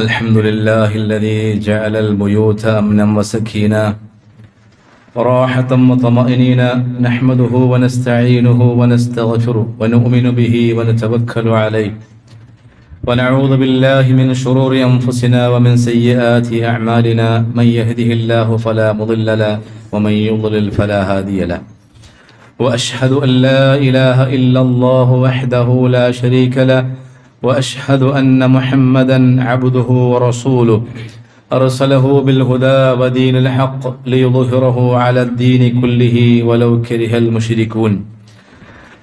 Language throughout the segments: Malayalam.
الحمد لله الذي جعل البيوت أمنا وسكينا وراحة وطمأنينا، نحمده ونستعينه ونستغفره ونؤمن به ونتوكل عليه، ونعوذ بالله من شرور أنفسنا ومن سيئات أعمالنا، من يهده الله فلا مضل له ومن يضلل فلا هادي له، وأشهد أن لا إله إلا الله وحده لا شريك له، وأشهد أن محمدا عبده ورسوله أرسله بالهدى ودين الحق ليظهره على الدين كله ولو كره المشركون.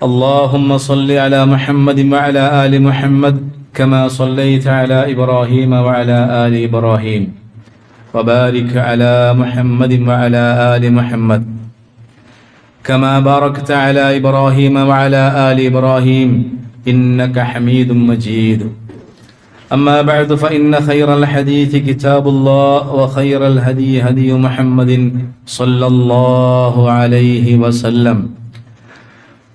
اللهم صل على محمد وعلى آل محمد كما صليت على إبراهيم وعلى آل إبراهيم، وبارك على محمد وعلى آل محمد كما باركت على إبراهيم وعلى آل إبراهيم إنك حميد مجيد. أما بعد فإن خير الحديث كتاب الله، وخير الهدي هدي محمد صلى الله عليه وسلم،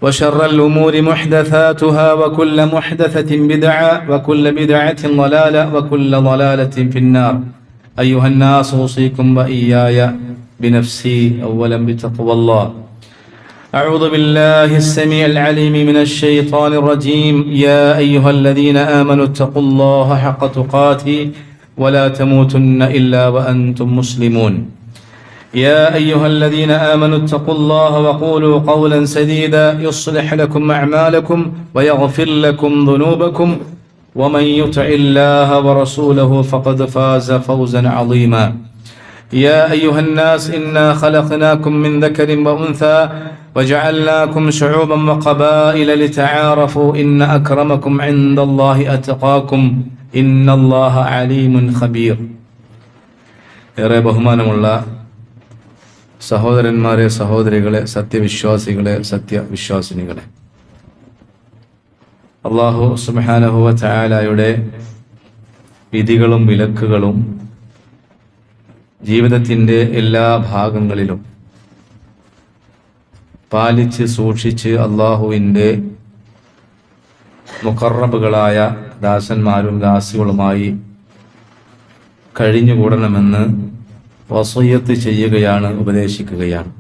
وشر الأمور محدثاتها، وكل محدثة بدعة، وكل بدعة ضلالة، وكل ضلالة في النار. أيها الناس أوصيكم وإياي بنفسي أولا بتقوى الله. أعوذ بالله السميع العليم من الشيطان الرجيم. يا أيها الذين آمنوا اتقوا الله حق تقاته ولا تموتن إلا وأنتم مسلمون. يا أيها الذين آمنوا اتقوا الله وقولوا قولا سديدا يصلح لكم أعمالكم ويغفر لكم ذنوبكم، ومن يطع الله ورسوله فقد فاز فوزا عظيما. يا أيها الناس إنا خلقناكم من ذكر وأنثى وجعلناكم شعوبا وقبائل لتعارفوا إن أكرمكم عند الله أتقاكم إن الله عليم خبير. ഏറെ ബഹുമാനമുള്ള സഹോദരന്മാരെ, സഹോദരികളെ, സത്യവിശ്വാസികളെ, സത്യവിശ്വാസിനികളെ, അല്ലാഹു സുബ്ഹാനഹു വ തആലയുടെ വിധികളും വിലക്കുകളും ജീവിതത്തിൻ്റെ എല്ലാ ഭാഗങ്ങളിലും പാലിച്ച് സൂക്ഷിച്ച് അള്ളാഹുവിൻ്റെ മുഖറബുകളായ ദാസന്മാരും ദാസികളുമായി കഴിഞ്ഞുകൂടണമെന്ന് വസിയ്യത്ത് ചെയ്യുകയാണ്, ഉപദേശിക്കുകയാണ്.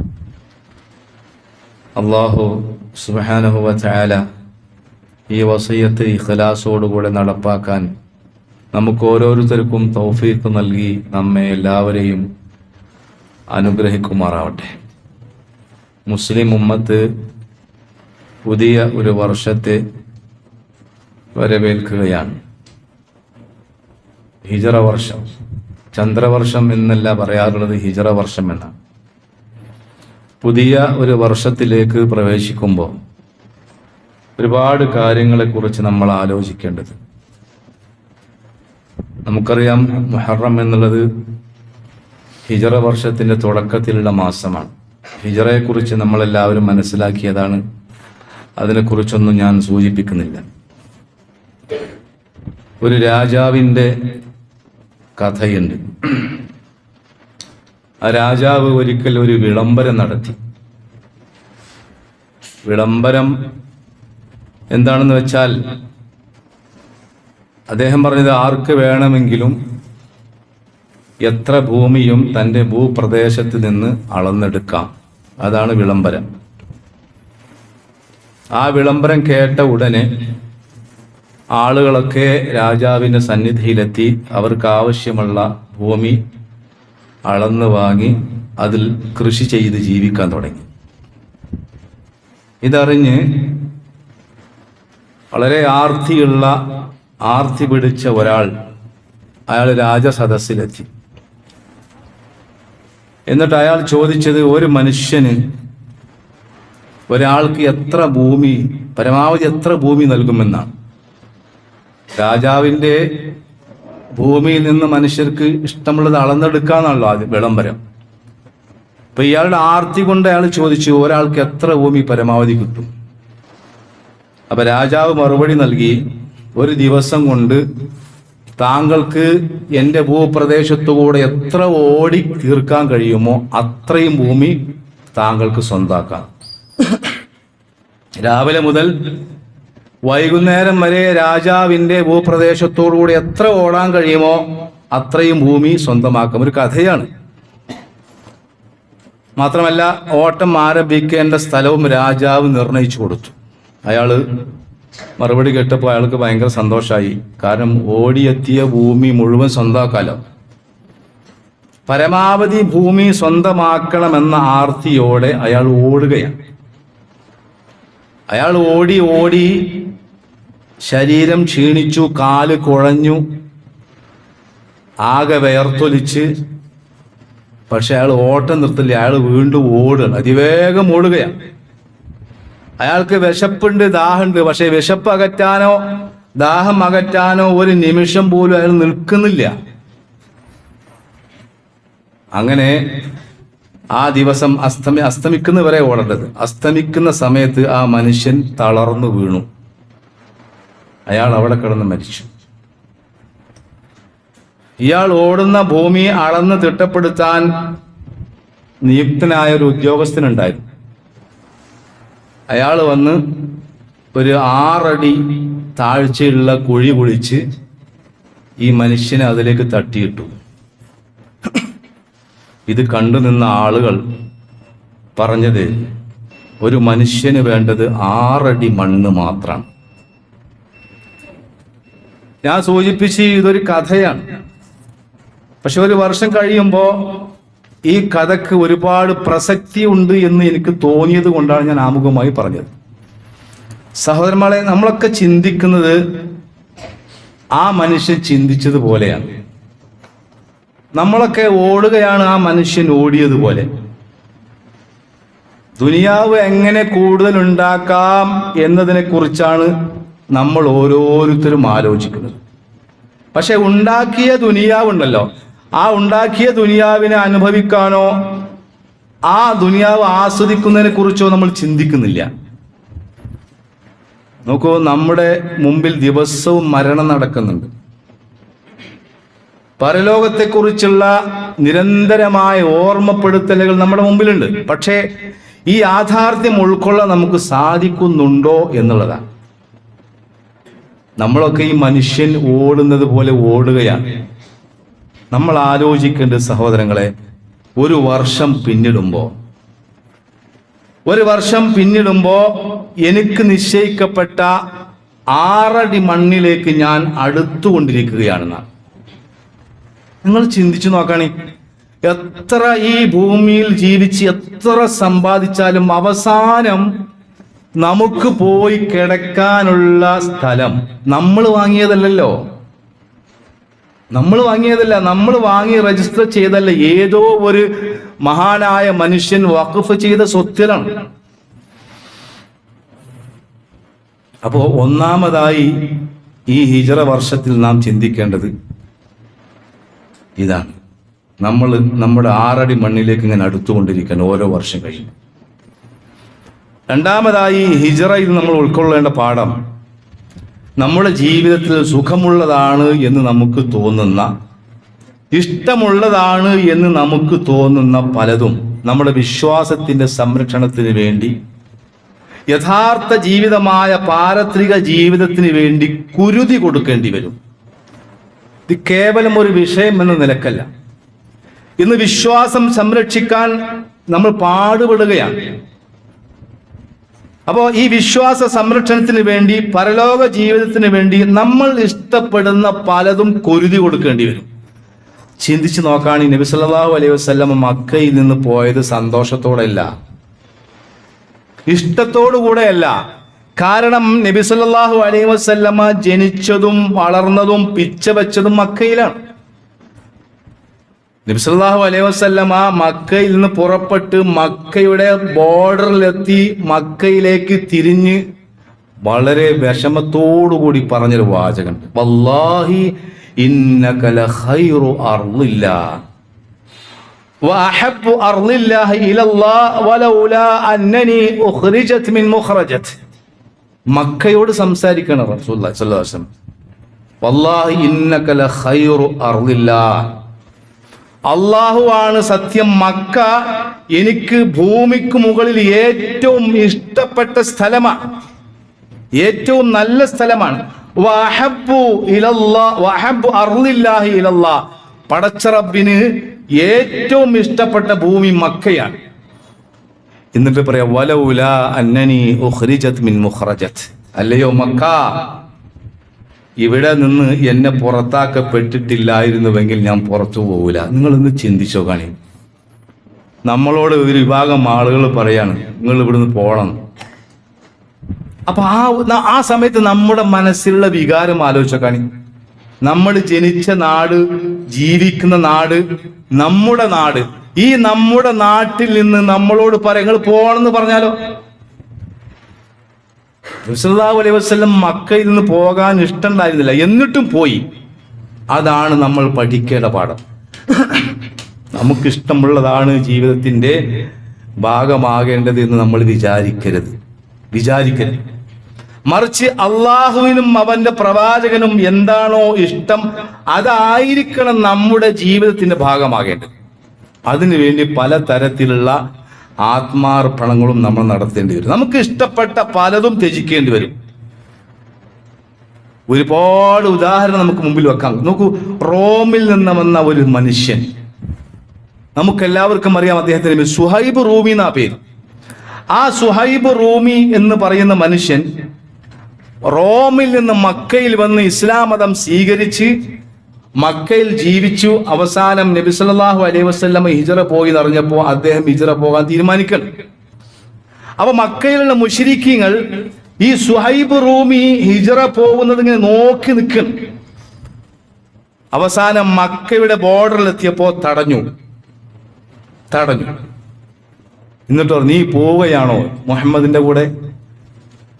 അള്ളാഹു സുബ്ഹാനഹു വ തആല ഈ വസിയ്യത്ത് ഇഖ്ലാസോടുകൂടെ നടപ്പാക്കാൻ നമുക്ക് ഓരോരുത്തർക്കും തൗഫീഖ് നൽകി നമ്മെ എല്ലാവരെയും അനുഗ്രഹിക്കുമാറാവട്ടെ. മുസ്ലിം ഉമ്മത്ത് പുതിയ ഒരു വർഷത്തെ വരവേൽക്കുകയാണ്. ഹിജറ വർഷം, ചന്ദ്രവർഷം എന്നല്ല പറയാറുള്ളത്, ഹിജറ വർഷം എന്നാണ്. പുതിയ ഒരു വർഷത്തിലേക്ക് പ്രവേശിക്കുമ്പോൾ ഒരുപാട് കാര്യങ്ങളെക്കുറിച്ച് നമ്മൾ ആലോചിക്കേണ്ടത്. നമുക്കറിയാം, മുഹറം എന്നുള്ളത് ഹിജറ വർഷത്തിന്റെ തുടക്കത്തിലുള്ള മാസമാണ്. ഹിജറയെക്കുറിച്ച് നമ്മളെല്ലാവരും മനസ്സിലാക്കിയതാണ്, അതിനെക്കുറിച്ചൊന്നും ഞാൻ സൂചിപ്പിക്കുന്നില്ല. ഒരു രാജാവിൻ്റെ കഥയുണ്ട്. ആ രാജാവ് ഒരിക്കൽ ഒരു വിളംബരം നടത്തി. വിളംബരം എന്താണെന്ന് വെച്ചാൽ, അദ്ദേഹം പറഞ്ഞത് ആർക്ക് വേണമെങ്കിലും എത്ര ഭൂമിയും തൻ്റെ ഭൂപ്രദേശത്ത് നിന്ന് അളന്നെടുക്കാം. അതാണ് വിളംബരം. ആ വിളംബരം കേട്ട ഉടനെ ആളുകളൊക്കെ രാജാവിൻ്റെ സന്നിധിയിലെത്തി അവർക്ക് ആവശ്യമുള്ള ഭൂമി അളന്ന് വാങ്ങി അതിൽ കൃഷി ചെയ്ത് ജീവിക്കാൻ തുടങ്ങി. ഇതറിഞ്ഞ് വളരെ ആർത്തി പിടിച്ച ഒരാൾ, അയാൾ രാജസദസ്സിലെത്തി. എന്നിട്ട് അയാൾ ചോദിച്ചത്, ഒരു മനുഷ്യന്, ഒരാൾക്ക് എത്ര ഭൂമി, പരമാവധി എത്ര ഭൂമി നൽകുമെന്നാണ്. രാജാവിൻ്റെ ഭൂമിയിൽ നിന്ന് മനുഷ്യർക്ക് ഇഷ്ടമുള്ളത് അളന്നെടുക്കാന്നാണല്ലോ ആദ്യം വിളംബരം. അപ്പൊ ഇയാളുടെ ആർത്തി കൊണ്ട് അയാൾ ചോദിച്ചു, ഒരാൾക്ക് എത്ര ഭൂമി പരമാവധി കിട്ടും? അപ്പൊ രാജാവ് മറുപടി നൽകി, ഒരു ദിവസം കൊണ്ട് താങ്കൾക്ക് എൻ്റെ ഭൂപ്രദേശത്തുകൂടെ എത്ര ഓടി തീർക്കാൻ കഴിയുമോ അത്രയും ഭൂമി താങ്കൾക്ക് സ്വന്താക്കാം. രാവിലെ മുതൽ വൈകുന്നേരം വരെ രാജാവിൻ്റെ ഭൂപ്രദേശത്തോടുകൂടി എത്ര ഓടാൻ കഴിയുമോ അത്രയും ഭൂമി സ്വന്തമാക്കും. ഒരു കഥയാണ്. മാത്രമല്ല ഓട്ടം ആരംഭിക്കേണ്ട സ്ഥലവും രാജാവ് നിർണയിച്ചു കൊടുത്തു. അയാൾ മറുപടി കേട്ടപ്പോൾ അയാൾക്ക് ഭയങ്കര സന്തോഷമായി. കാരണം ഓടിയെത്തിയ ഭൂമി മുഴുവൻ സ്വന്തമാക്കാലോ. പരമാവധി ഭൂമി സ്വന്തമാക്കണമെന്ന ആർത്തിയോടെ അയാൾ ഓടുകയാണ്. അയാൾ ഓടി ഓടി ശരീരം ക്ഷീണിച്ചു, കാല് കുഴഞ്ഞു, ആകെ വിയർത്തൊലിച്ച്. പക്ഷെ അയാൾ ഓട്ടം നിർത്തില്ല. അയാൾ വീണ്ടും ഓടുകയാണ്, അതിവേഗം ഓടുകയാണ്. അയാൾക്ക് വിശപ്പുണ്ട്, ദാഹമുണ്ട്. പക്ഷെ വിശപ്പ് അകറ്റാനോ ദാഹം അകറ്റാനോ ഒരു നിമിഷം പോലും അയാൾ നിൽക്കുന്നില്ല. അങ്ങനെ ആ ദിവസം അസ്തമിക്കുന്നവരെ ഓടേണ്ടത്. അസ്തമിക്കുന്ന സമയത്ത് ആ മനുഷ്യൻ തളർന്നു വീണു. അയാൾ അവിടെ കിടന്ന് മരിച്ചു. ഇയാൾ ഓടുന്ന ഭൂമി അളന്ന് തിട്ടപ്പെടുത്താൻ നിയുക്തനായ ഒരു ഉദ്യോഗസ്ഥനുണ്ടായിരുന്നു. അയാൾ വന്ന് ഒരു 6 അടി താഴ്ചയുള്ള കുഴി കുഴിച്ച് ഈ മനുഷ്യനെ അതിലേക്ക് തട്ടിയിട്ടു. ഇത് കണ്ടു നിന്ന ആളുകൾ പറഞ്ഞത്, ഒരു മനുഷ്യന് വേണ്ടത് 6 അടി മണ്ണ് മാത്രമാണ്. ഞാൻ സൂചിപ്പിച്ച് ഇതൊരു കഥയാണ്. പക്ഷെ ഒരു വർഷം കഴിയുമ്പോൾ ഈ കഥക്ക് ഒരുപാട് പ്രസക്തി ഉണ്ട് എന്ന് എനിക്ക് തോന്നിയത് കൊണ്ടാണ് ഞാൻ ആമുഖമായി പറഞ്ഞത്. സഹോദരന്മാരെ, നമ്മളൊക്കെ ചിന്തിക്കുന്നത് ആ മനുഷ്യൻ ചിന്തിച്ചതുപോലെയാണ്. നമ്മളൊക്കെ ഓടുകയാണ് ആ മനുഷ്യൻ ഓടിയതുപോലെ. ദുനിയാവ് എങ്ങനെ കൂടുതൽ ഉണ്ടാക്കാം എന്നതിനെ കുറിച്ചാണ് നമ്മൾ ഓരോരുത്തരും ആലോചിക്കുന്നത്. പക്ഷെ ഉണ്ടാക്കിയ ദുനിയാവുണ്ടല്ലോ, ആ ഉണ്ടാക്കിയ ദുനിയാവിനെ അനുഭവിക്കാനോ ആ ദുനിയാവ് ആസ്വദിക്കുന്നതിനെ കുറിച്ചോ നമ്മൾ ചിന്തിക്കുന്നില്ല. നോക്കൂ, നമ്മുടെ മുമ്പിൽ ദിവസവും മരണം നടക്കുന്നുണ്ട്. പരലോകത്തെക്കുറിച്ചുള്ള നിരന്തരമായ ഓർമ്മപ്പെടുത്തലുകൾ നമ്മുടെ മുമ്പിലുണ്ട്. പക്ഷേ ഈ യാഥാർത്ഥ്യം ഉൾക്കൊള്ളാൻ നമുക്ക് സാധിക്കുന്നുണ്ടോ എന്നുള്ളതാണ്. നമ്മളൊക്കെ ഈ മനുഷ്യൻ ഓടുന്നത് പോലെ ഓടുകയാണ്. നമ്മൾ ആലോചിക്കേണ്ടത് സഹോദരങ്ങളെ, ഒരു വർഷം പിന്നിടുമ്പോൾ എനിക്ക് നിശ്ചയിക്കപ്പെട്ട 6 അടി മണ്ണിലേക്ക് ഞാൻ അടുത്തുകൊണ്ടിരിക്കുകയാണെന്നാണ്. നിങ്ങൾ ചിന്തിച്ചു നോക്കണേ, എത്ര ഈ ഭൂമിയിൽ ജീവിച്ച് എത്ര സമ്പാദിച്ചാലും അവസാനം നമുക്ക് പോയി കിടക്കാനുള്ള സ്ഥലം നമ്മൾ വാങ്ങിയതല്ലല്ലോ. നമ്മൾ വാങ്ങി രജിസ്റ്റർ ചെയ്തല്ല. ഏതോ ഒരു മഹാനായ മനുഷ്യൻ വഖഫ് ചെയ്ത സ്വത്തിലാണ്. അപ്പോ ഒന്നാമതായി ഈ ഹിജ്റ വർഷത്തിൽ നാം ചിന്തിക്കേണ്ടത് ഇതാണ്. നമ്മൾ നമ്മുടെ 6 അടി മണ്ണിലേക്ക് ഇങ്ങനെ അടുത്തുകൊണ്ടിരിക്കാൻ ഓരോ വർഷം കഴിയും. രണ്ടാമതായി ഹിജ്റയിൽ നമ്മൾ ഉൾക്കൊള്ളേണ്ട പാഠം, നമ്മുടെ ജീവിതത്തിൽ സുഖമുള്ളതാണ് എന്ന് നമുക്ക് തോന്നുന്ന, ഇഷ്ടമുള്ളതാണ് എന്ന് നമുക്ക് തോന്നുന്ന പലതും നമ്മുടെ വിശ്വാസത്തിന്റെ സംരക്ഷണത്തിന് വേണ്ടി, യഥാർത്ഥ ജീവിതമായ പാരത്രിക ജീവിതത്തിന് വേണ്ടി കുരുതി കൊടുക്കേണ്ടി വരും. ഇത് കേവലം ഒരു വിഷയം എന്ന നിലക്കല്ല. ഇന്ന് വിശ്വാസം സംരക്ഷിക്കാൻ നമ്മൾ പാടുപെടുകയാണ്. അപ്പോൾ ഈ വിശ്വാസ സംരക്ഷണത്തിന് വേണ്ടി, പരലോക ജീവിതത്തിന് വേണ്ടി നമ്മൾ ഇഷ്ടപ്പെടുന്ന പലതും കുരുതി കൊടുക്കേണ്ടി വരും. ചിന്തിച്ച് നോക്കുകയാണ്, നബി സല്ലല്ലാഹു അലൈഹി വസല്ലം മക്കയിൽ നിന്ന് പോയത് സന്തോഷത്തോടെയല്ല, ഇഷ്ടത്തോടുകൂടെയല്ല. കാരണം നബി സല്ലല്ലാഹു അലൈഹി വസല്ലമ ജനിച്ചതും വളർന്നതും പിച്ച വെച്ചതും മക്കയിലാണ്. നബി സല്ലല്ലാഹു അലൈഹി വസല്ലമ മക്കയിൽ നിന്ന് പുറപ്പെട്ട് മക്കയുടെ ബോർഡറിലെത്തി മക്കയിലേക്ക് തിരിഞ്ഞ് വളരെ വിഷമത്തോടുകൂടി പറഞ്ഞൊരു വാചകമുണ്ട്, വല്ലാഹി ഇന്നക ലഖൈറു അർളില്ലാഹ് വഅഹബ്ബു അർളില്ലാഹി ഇലല്ലാഹ് വലൗലാ അന്നനി ഉഖ്രിജത് മിൻ മുഖ്റജത്. മക്കയോട് സംസാരിക്കണം റസൂലുള്ളാഹി സ്വല്ലല്ലാഹു അലൈഹി വസല്ലം. വല്ലാഹി ഇന്നക ലഖൈറു അർളില്ലാഹ്, അല്ലാഹു ആണ് സത്യം, മക്ക എനിക്ക് ഭൂമിക്ക് മുകളിൽ ഏറ്റവും ഇഷ്ടപ്പെട്ട സ്ഥലമാണ്. ഏറ്റവും നല്ല സ്ഥലമാണ്. പടച്ച റബ്ബിന് ഏറ്റവും ഇഷ്ടപ്പെട്ട ഭൂമി മക്കയാണ്. എന്നിട്ട് പറയാ വലൗലാ അന്നനി ഉഖ്രിജത് മിൻ മുഖ്റജത്, അല്ലയോ മക്ക, ഇവിടെ നിന്ന് എന്നെ പുറത്താക്കപ്പെട്ടിട്ടില്ലായിരുന്നുവെങ്കിൽ ഞാൻ പുറത്തു പോകൂല. നിങ്ങളൊന്ന് ചിന്തിച്ചോ കാണി. നമ്മളോട് ഒരു വിഭാഗം ആളുകൾ പറയാണ് നിങ്ങൾ ഇവിടുന്ന് പോകണം. അപ്പൊ ആ സമയത്ത് നമ്മുടെ മനസ്സിലുള്ള വികാരം ആലോചിച്ചോ കാണി. നമ്മൾ ജനിച്ച നാട്, ജീവിക്കുന്ന നാട്, നമ്മുടെ നാട്. ഈ നമ്മുടെ നാട്ടിൽ നിന്ന് നമ്മളോട് പറയാം നിങ്ങൾ പോകണമെന്ന് പറഞ്ഞാലോ? സല്ലല്ലാഹു അലൈഹി വസല്ലം മക്കയിൽ നിന്ന് പോകാൻ ഇഷ്ടമുണ്ടായിരുന്നില്ല, എന്നിട്ടും പോയി. അതാണ് നമ്മൾ പഠിക്കേണ്ട പാഠം. നമുക്കിഷ്ടമുള്ളതാണ് ജീവിതത്തിന്റെ ഭാഗമാകേണ്ടത് എന്ന് നമ്മൾ വിചാരിക്കരുത്. മറിച്ച് അള്ളാഹുവിനും അവന്റെ പ്രവാചകനും എന്താണോ ഇഷ്ടം അതായിരിക്കണം നമ്മുടെ ജീവിതത്തിന്റെ ഭാഗമാകേണ്ടത്. അതിനുവേണ്ടി പലതരത്തിലുള്ള ആത്മാർപ്പണങ്ങളും നമ്മൾ നടത്തേണ്ടി വരും. നമുക്ക് ഇഷ്ടപ്പെട്ട പലതും ത്യജിക്കേണ്ടി വരും. ഒരുപാട് ഉദാഹരണം നമുക്ക് മുമ്പിൽ വെക്കാം. നോക്കൂ, റോമിൽ നിന്ന് വന്ന ഒരു മനുഷ്യൻ, നമുക്കെല്ലാവർക്കും അറിയാം, അദ്ദേഹത്തിന് സുഹൈബ് റൂമി എന്നാ പേര്. ആ സുഹൈബ് റൂമി എന്ന് പറയുന്ന മനുഷ്യൻ റോമിൽ നിന്ന് മക്കയിൽ വന്ന് ഇസ്ലാം മതം സ്വീകരിച്ച് മക്കയിൽ ജീവിച്ചു. അവസാനം നബി സല്ലല്ലാഹു അലൈഹി വസല്ലം ഹിജ്റ പോയി എന്നറിഞ്ഞപ്പോൾ അദ്ദേഹം ഹിജ്റ പോകാൻ തീരുമാനിക്കണം. അപ്പൊ മക്കയിലുള്ള മുശ്രിക്കീങ്ങൾ ഈ സുഹൈബ് റൂമി ഹിജ്റ പോകുന്നത് ഇങ്ങനെ നോക്കി നിൽക്കണം. അവസാനം മക്കയുടെ ബോർഡറിലെത്തിയപ്പോ തടഞ്ഞു. എന്നിട്ടോ നീ പോവുകയാണോ മുഹമ്മദിന്റെ കൂടെ?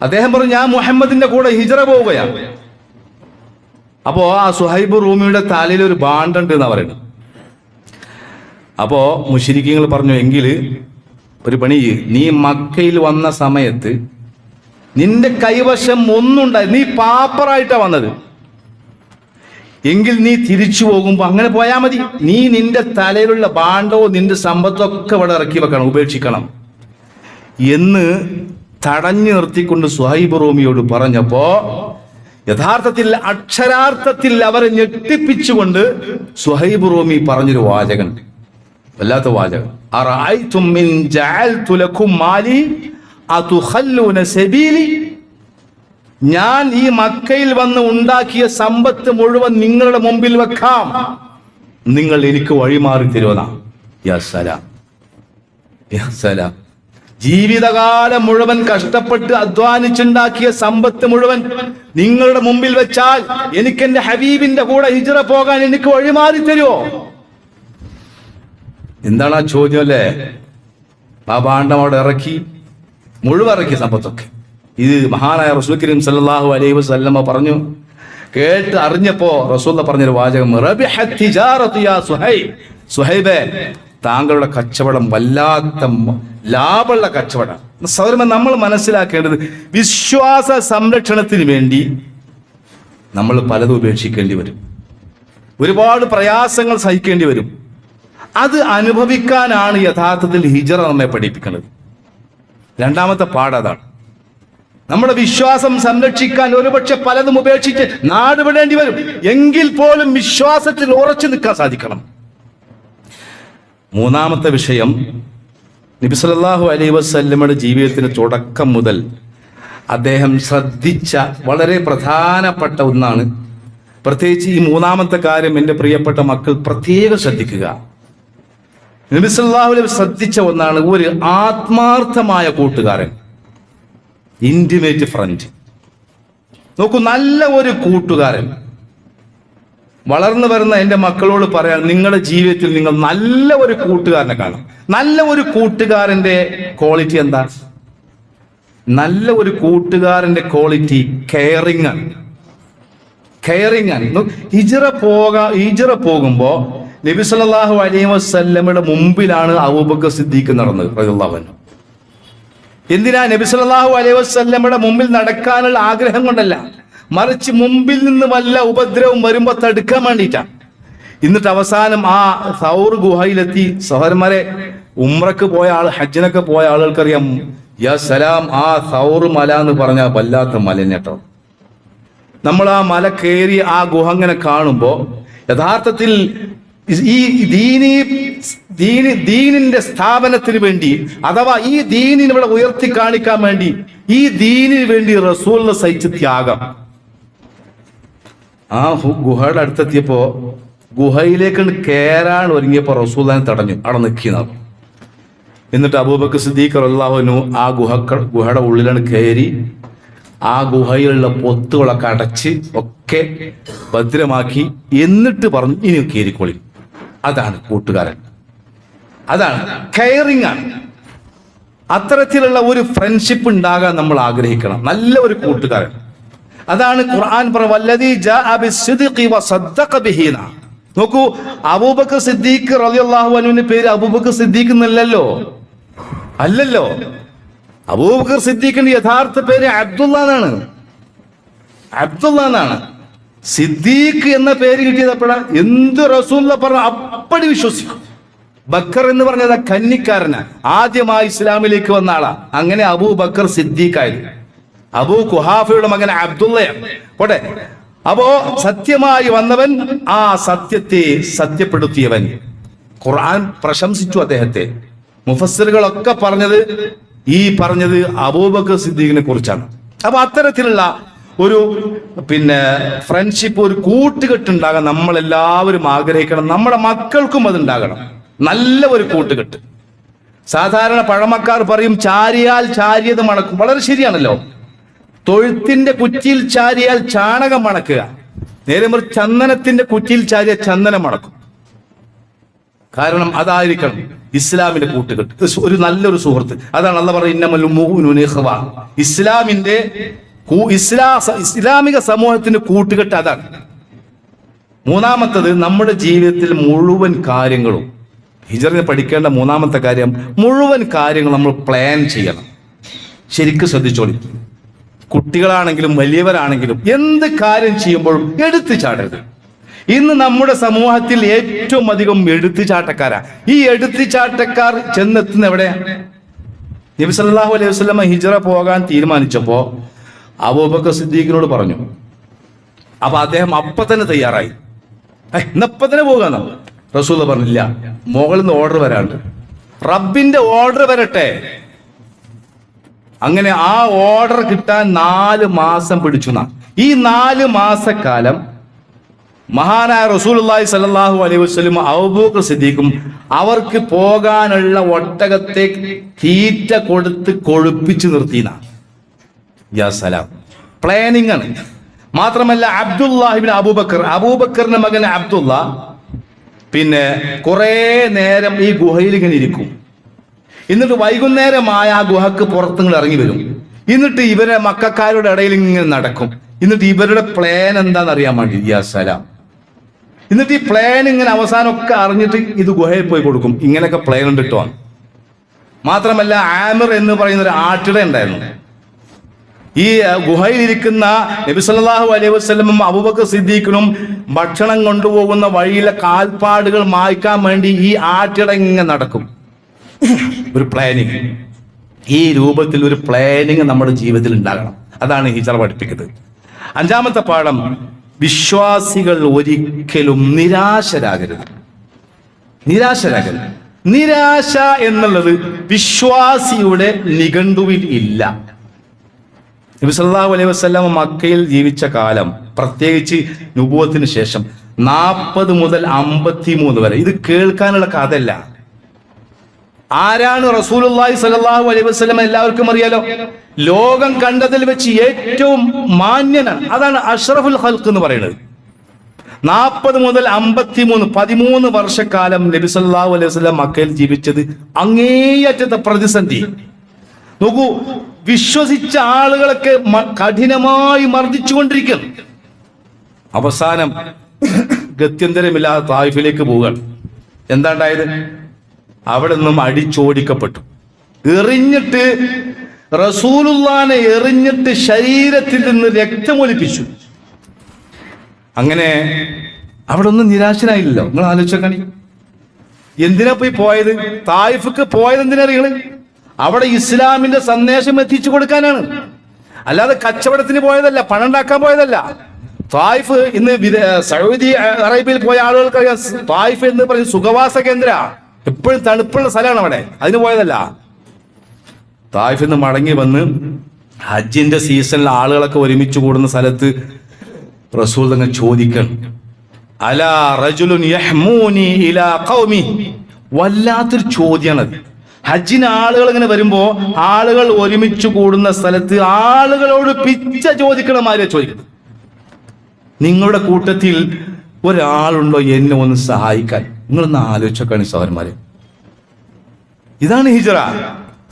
അദ്ദേഹം പറഞ്ഞു ഞാൻ മുഹമ്മദിന്റെ കൂടെ ഹിജ്റ പോവുകയാണ്. അപ്പോ ആ സുഹൈബ് റൂമിയുടെ തലയിൽ ഒരു ബാണ്ടുണ്ട് എന്നാ പറയുന്നത്. അപ്പോ മുശ്രിക്കീങ്ങൾ പറഞ്ഞു എങ്കിൽ ഒരു പണി, നീ മക്കയിൽ വന്ന സമയത്ത് നിന്റെ കൈവശം ഒന്നുണ്ടായി, നീ പാപ്പറായിട്ടാ വന്നത്, എങ്കിൽ നീ തിരിച്ചു പോകുമ്പോ അങ്ങനെ പോയാ മതി. നീ നിന്റെ തലയിലുള്ള ബാണ്ടവും നിന്റെ സമ്പത്തൊക്കെ ഇവിടെ ഇറക്കി വെക്കണം, ഉപേക്ഷിക്കണം എന്ന് തടഞ്ഞു നിർത്തിക്കൊണ്ട് സുഹൈബ് റൂമിയോട് പറഞ്ഞപ്പോ യഥാർത്ഥത്തിൽ അക്ഷരാർത്ഥത്തിൽ അവരെ ഞെട്ടിപ്പിച്ചുകൊണ്ട് സുഹൈബ് റൂമി പറഞ്ഞൊരു വാചകം, വല്ലാത്ത വാചകം. അറഅയ്തും മിൻ ജഅൽതു ലക്കും മാലി അതുഖല്ലൂന സബീലി, ഞാൻ ഈ മക്കയിൽ വന്ന് ഉണ്ടാക്കിയ സമ്പത്ത് മുഴുവൻ നിങ്ങളുടെ മുമ്പിൽ വെക്കാം, നിങ്ങൾ എനിക്ക് വഴിമാറി തരുവന. യാ സലാം, യാ സലാം. ജീവിതകാലം മുഴുവൻ കഷ്ടപ്പെട്ട് അധ്വാനിച്ചുണ്ടാക്കിയ സമ്പത്ത് മുഴുവൻ നിങ്ങളുടെ മുമ്പിൽ വെച്ചാൽ എനിക്ക് എന്റെ ഹബീബിന്റെ കൂടെ ഹിജ്റ പോകാൻ എനിക്ക് വഴിമാറി തരുമോ? എന്താണ് ആ ചോദ്യം അല്ലേ? ആ ഭാണ്ഡം അവിടെ ഇറക്കി, മുഴുവൻ ഇറക്കി സമ്പത്തൊക്കെ. ഇത് മഹാനായ റസൂൽ കരീം സല്ലല്ലാഹു അലൈഹി വസല്ലമ പറഞ്ഞു. കേട്ട് അറിഞ്ഞപ്പോ റസൂൽ പറഞ്ഞൊരു വാചകം, റബിഹത് തിജാറതു യാ സുഹൈബ്, സുഹൈബേ താങ്കളുടെ കച്ചവടം വല്ലാത്ത ലാഭമുള്ള കച്ചവടം. സൗരമ നമ്മൾ മനസ്സിലാക്കേണ്ടത്, വിശ്വാസ സംരക്ഷണത്തിന് വേണ്ടി നമ്മൾ പലതും ഉപേക്ഷിക്കേണ്ടി വരും, ഒരുപാട് പ്രയാസങ്ങൾ സഹിക്കേണ്ടി വരും. അത് അനുഭവിക്കാനാണ് യഥാർത്ഥത്തിൽ ഹിജ്റ നമ്മെ പഠിപ്പിക്കുന്നത്. രണ്ടാമത്തെ പാഠതാണ്, നമ്മുടെ വിശ്വാസം സംരക്ഷിക്കാൻ ഒരുപക്ഷെ പലതും ഉപേക്ഷിച്ച് നാട് വിടേണ്ടി വരും, എങ്കിൽ പോലും വിശ്വാസത്തിൽ ഉറച്ചു നിൽക്കാൻ സാധിക്കണം. മൂന്നാമത്തെ വിഷയം, നബി സല്ലല്ലാഹു അലൈഹി വസല്ലമയുടെ ജീവിതത്തിന് തുടക്കം മുതൽ അദ്ദേഹം ശ്രദ്ധിച്ച വളരെ പ്രധാനപ്പെട്ട ഒന്നാണ്. പ്രത്യേകിച്ച് ഈ മൂന്നാമത്തെ കാര്യം എൻ്റെ പ്രിയപ്പെട്ട മക്കൾ പ്രത്യേകം ശ്രദ്ധിക്കുക. നബി സല്ലല്ലാഹു അലൈഹി വസല്ലം ശ്രദ്ധിച്ച ഒന്നാണ്, ഒരു ആത്മാർത്ഥമായ കൂട്ടുകാരൻ, ഇന്റിമേറ്റ് ഫ്രണ്ട്. നോക്കൂ, നല്ല ഒരു കൂട്ടുകാരൻ. വളർന്നു വരുന്ന എൻ്റെ മക്കളോട് പറയാൻ, നിങ്ങളുടെ ജീവിതത്തിൽ നിങ്ങൾ നല്ല ഒരു കൂട്ടുകാരനെ കാണും. നല്ല ഒരു കൂട്ടുകാരന്റെ ക്വാളിറ്റി എന്താ? നല്ല ഒരു കൂട്ടുകാരന്റെ ക്വാളിറ്റി കെയറിങ് ആണ്. ഹിജ്റ പോകുമ്പോ നബി സല്ലല്ലാഹു അലൈഹി വസല്ലമയുടെ മുമ്പിലാണ് അബൂബക്കർ സിദ്ദീഖ് നടന്നത് റളിയല്ലാഹു അൻഹു. എന്തിനാ? നബി സല്ലല്ലാഹു അലൈഹി വസല്ലമയുടെ മുമ്പിൽ നടക്കാനുള്ള ആഗ്രഹം കൊണ്ടല്ല, മറിച്ച് മുമ്പിൽ നിന്ന് വല്ല ഉപദ്രവം വരുമ്പോ തടുക്കാൻ വേണ്ടിയിട്ടാണ്. എന്നിട്ട് അവസാനം ആ സൗർ ഗുഹയിലെത്തി. സഹോദരന്മാരെ, ഉംറക്ക് പോയ ആൾ, ഹജ്ജിനൊക്കെ പോയ ആളുകൾക്കറിയാം, യാ സലാം. ആ സൗർ മല എന്ന് പറഞ്ഞാൽ വല്ലാത്ത മലഞ്ഞട്ടോ. നമ്മൾ ആ മല കയറി ആ ഗുഹ അങ്ങനെ കാണുമ്പോ യഥാർത്ഥത്തിൽ ഈ ദീനിന്റെ സ്ഥാപനത്തിന് വേണ്ടി, അഥവാ ഈ ദീനിനെ ഇവിടെ ഉയർത്തി കാണിക്കാൻ വേണ്ടി, ഈ ദീനിന് വേണ്ടി റസൂൽ സഹിച്ച ത്യാഗം. ആ ഗുഹയുടെ അടുത്തെത്തിയപ്പോ ഗുഹയിലേക്ക് കയറാൻ ഒരുങ്ങിയപ്പോ റസൂലിനെ തടഞ്ഞു, അവിടെ നിൽക്കുന്നത്. എന്നിട്ട് അബൂബക്കർ സിദ്ദീഖ് റളിയല്ലാഹു അൻഹു ആ ഗുഹയുടെ ഉള്ളിലാണ് കയറി ആ ഗുഹയിലുള്ള പൊത്തുകളൊക്കെ അടച്ച് ഒക്കെ ഭദ്രമാക്കി. എന്നിട്ട് പറഞ്ഞു, ഇനി കയറിക്കോളി. അതാണ് കൂട്ടുകാരൻ, അതാണ് കെയറിങ് ആണ്. അത്തരത്തിലുള്ള ഒരു ഫ്രണ്ട്ഷിപ്പ് ഉണ്ടാകാൻ നമ്മൾ ആഗ്രഹിക്കണം, നല്ല ഒരു കൂട്ടുകാരൻ. അതാണ് ഖുർആൻ വല്ലദീ ജാഅ ബിസ്സിദ്ഖി വസദ്ദഖ ബിഹി. നോക്കൂ, അബൂബക്കർ സിദ്ദീഖ് റളിയല്ലാഹു അൻഹുവിന്റെ പേര് അബൂബക്കർ സിദ്ദീഖ് എന്നല്ലല്ലോ, അല്ലല്ലോ. അബൂബക്കർ സിദ്ദീഖിന്റെ യഥാർത്ഥ പേര് അബ്ദുള്ള എന്നാണ്. അബ്ദുള്ള എന്നാണ്. സിദ്ദീഖ് എന്ന പേര് കിട്ടിയത് അപ്പോഴാ എന്ത് റസൂലുള്ള പറഞ്ഞ അപ്പടി വിശ്വസിക്കും. ബക്കർ എന്ന് പറഞ്ഞത് കന്നിക്കാരനാ, ആദ്യമായി ഇസ്ലാമിലേക്ക് വന്ന ആളാ. അങ്ങനെ അബൂബക്കർ സിദ്ദീഖായിരുന്നു. അബൂ കുഹാഫയുടെ മകൻ അബ്ദുള്ളയാണ്. പോട്ടെ. അപ്പോ സത്യമായി വന്നവൻ, ആ സത്യത്തെ സത്യപ്പെടുത്തിയവൻ. ഖുർആൻ പ്രശംസിച്ചു അദ്ദേഹത്തെ. മുഫസ്സിറുകളൊക്കെ പറഞ്ഞത് അബൂബക്കർ സിദ്ദീഖിനെ കുറിച്ചാണ്. അപ്പൊ അത്തരത്തിലുള്ള ഒരു ഫ്രണ്ട്ഷിപ്പ്, ഒരു കൂട്ടുകെട്ടുണ്ടാകാൻ നമ്മളെല്ലാവരും ആഗ്രഹിക്കണം. നമ്മുടെ മക്കൾക്കും അതുണ്ടാകണം, നല്ല ഒരു കൂട്ടുകെട്ട്. സാധാരണ പഴമക്കാർ പറയും ചാരിയാൽ ചാരിയത് മണക്കും. വളരെ ശരിയാണല്ലോ. തൊഴുത്തിന്റെ കുറ്റിയിൽ ചാരിയാൽ ചാണകം മണക്കുക, നേരെ മറിച്ച് ചന്ദനത്തിന്റെ കുറ്റിയിൽ ചാരിയാൽ ചന്ദനം മണക്കും. കാരണം അതായിരിക്കണം ഇസ്ലാമിന്റെ കൂട്ടുകെട്ട്, ഒരു നല്ലൊരു സുഹൃത്ത്. അതാണ് അല്ലാഹു പറയുന്നത് ഇന്നമൽ മുഅ്മിനൂന ഇഖ്വ. ഇസ്ലാമിക സമൂഹത്തിന്റെ കൂട്ടുകെട്ട് അതാണ്. മൂന്നാമത്തത്, നമ്മുടെ ജീവിതത്തിൽ മുഴുവൻ കാര്യങ്ങളും, ഹിജറിനെ പഠിക്കേണ്ട മൂന്നാമത്തെ കാര്യം, മുഴുവൻ കാര്യങ്ങൾ നമ്മൾ പ്ലാൻ ചെയ്യണം. ശരിക്കും ശ്രദ്ധിച്ചോളി. കുട്ടികളാണെങ്കിലും വലിയവരാണെങ്കിലും എന്ത് കാര്യം ചെയ്യുമ്പോഴും എടുത്തു ചാടരുത്. ഇന്ന് നമ്മുടെ സമൂഹത്തിൽ ഏറ്റവും അധികം എടുത്തുചാട്ടക്കാരാ. ഈ എടുത്തുചാട്ടക്കാർ ചെന്നെത്തുന്ന എവിടെയാ? നബി സല്ലല്ലാഹു അലൈഹി വസല്ലം ഹിജ്റ പോകാൻ തീരുമാനിച്ചപ്പോ അബൂബക്കർ സിദ്ദീഖിനോട് പറഞ്ഞു. അപ്പൊ അദ്ദേഹം അപ്പൊ തന്നെ തയ്യാറായി. ഇന്നപ്പം തന്നെ പോകാന്നോ? റസൂൽ പറഞ്ഞില്ല, മുകളിൽ നിന്ന് ഓർഡർ വരാണ്ട്, റബ്ബിന്റെ ഓർഡർ വരട്ടെ. അങ്ങനെ ആ ഓർഡർ കിട്ടാൻ 4 മാസം പിടിച്ചു. ഈ 4 മാസക്കാലം മഹാനായ റസൂലുള്ളാഹി സ്വല്ലല്ലാഹു അലൈഹി വസല്ലം അബൂബക്കർ സിദ്ദീഖും അവർക്ക് പോകാനുള്ള ഒട്ടകത്തെ തീറ്റ കൊടുത്ത് കൊഴുപ്പിച്ചു നിർത്തിന. യാ സലാം, പ്ലാനിങ് ആണ്. മാത്രമല്ല അബ്ദുല്ലാഹിബ്നു അബൂബക്കറിന്റെ മകൻ അബ്ദുള്ള കുറെ നേരം ഈ ഗുഹയിൽ ഇങ്ങനെ ഇരിക്കും. എന്നിട്ട് വൈകുന്നേരമായ ആ ഗുഹക്ക് പുറത്തുങ്ങൾ ഇറങ്ങി വരും. എന്നിട്ട് ഇവരെ മക്കാരുടെ ഇടയിൽ ഇങ്ങനെ നടക്കും. എന്നിട്ട് ഇവരുടെ പ്ലാൻ എന്താണെന്ന് അറിയാൻ വേണ്ടി. യാ സലാം. എന്നിട്ട് ഈ പ്ലാൻ ഇങ്ങനെ അവസാനമൊക്കെ അറിഞ്ഞിട്ട് ഇത് ഗുഹയിൽ പോയി കൊടുക്കും. ഇങ്ങനെയൊക്കെ പ്ലാൻ ഉണ്ട് കേട്ടോ. മാത്രമല്ല ആമിർ എന്ന് പറയുന്ന ഒരു ആട്ടിട ഉണ്ടായിരുന്നു. ഈ ഗുഹയിലിരിക്കുന്ന നബി സല്ലല്ലാഹു അലൈഹി വസല്ലമും അബൂബക്കർ സിദ്ദീഖിനും ഭക്ഷണം കൊണ്ടുപോകുന്ന വഴിയിലെ കാൽപ്പാടുകൾ മായ്ക്കാൻ വേണ്ടി ഈ ആട്ടിട ഇങ്ങനെ നടക്കും. ഒരു പ്ലാനിങ്. ഈ രൂപത്തിൽ ഒരു പ്ലാനിങ് നമ്മുടെ ജീവിതത്തിൽ ഉണ്ടാകണം. അതാണ് ഹിജ്റ പഠിപ്പിക്കുന്നത്. 5ാമത്തെ പാഠം, വിശ്വാസികൾ ഒരിക്കലും നിരാശരാകരുത്. നിരാശ എന്നുള്ളത് വിശ്വാസിയുടെ നിഘണ്ടുവിൽ ഇല്ല. നബി സല്ലല്ലാഹു അലൈഹി വസല്ലം മക്കയിൽ ജീവിച്ച കാലം, പ്രത്യേകിച്ച് നുബുവത്തിന് ശേഷം 40 മുതൽ 53 വരെ, ഇത് കേൾക്കാനുള്ള കഥയല്ല. ആരാണ് റസൂലുള്ളാഹി സ്വല്ലല്ലാഹു അലൈഹി വസല്ലം? എല്ലാവർക്കും അറിയാലോ. ലോകം കണ്ടതിൽ വെച്ച് ഏറ്റവും മാന്യനാണ്. അതാണ് അഷ്റഫുൽ ഖൽഖ് എന്ന് പറയുന്നത്. 40 മുതൽ 53, 13 വർഷക്കാലം നബി സല്ലല്ലാഹു അലൈഹി വസല്ലം മക്കയിൽ ജീവിച്ചത് അങ്ങേയറ്റത്തെ പ്രതിസന്ധി. നോക്കൂ, വിശ്വസിച്ച ആളുകളൊക്കെ കഠിനമായി മർദ്ദിച്ചുകൊണ്ടിരിക്കും. അവസാനം ഗത്യന്തരമില്ലാതെ തായിഫിലേക്ക് പോവുകയാണ്. എന്താ ഉണ്ടായത്? അവിടെ നിന്നും അടിച്ചോടിക്കപ്പെട്ടു. റസൂലുള്ളാനെ എറിഞ്ഞിട്ട് ശരീരത്തിൽ നിന്ന് രക്തമൊലിപ്പിച്ചു. അങ്ങനെ അവിടെ ഒന്നും നിരാശനായില്ലല്ലോ. നിങ്ങൾ ആലോചിച്ചോക്കണി, എന്തിനാ പോയത്? തായിഫിക്ക് പോയത് എന്തിനാ? അവിടെ ഇസ്ലാമിന്റെ സന്ദേശം എത്തിച്ചു കൊടുക്കാനാണ്. അല്ലാതെ കച്ചവടത്തിന് പോയതല്ല, പണം ഉണ്ടാക്കാൻ പോയതല്ല. തായിഫ് ഇന്ന് സൗദി അറേബ്യയിൽ പോയ ആളുകൾക്കറിയാം, തായിഫ് എന്ന് പറയുന്ന സുഖവാസ കേന്ദ്ര, എപ്പോഴും തണുപ്പുള്ള സ്ഥലമാണ് അവിടെ. അതിന് പോയതല്ല. തായിഫ് നിന്ന് മടങ്ങി വന്ന് ഹജ്ജിന്റെ സീസണിൽ ആളുകളൊക്കെ ഒരുമിച്ച് കൂടുന്ന സ്ഥലത്ത് റസൂൽ തന്നെ ചോദിക്കണം, അലാ റജുലുൻ യഹ്മൂനി ഇലാ ഖൗമി. വല്ലാത്തൊരു ചോദ്യമാണത്. ഹജ്ജിന് ആളുകൾ ഇങ്ങനെ വരുമ്പോ ആളുകൾ ഒരുമിച്ച് കൂടുന്ന സ്ഥലത്ത് ആളുകളോട് പിച്ച ചോദിക്കണമാരെ ചോദിക്കണം, നിങ്ങളുടെ കൂട്ടത്തിൽ ഒരാളുണ്ടോ എന്നെ ഒന്ന് സഹായിക്കാൻ? നിങ്ങളൊന്ന് ആലോചിച്ചോക്കാണ് സഹോദരന്മാരെ. ഇതാണ് ഹിജ്റ.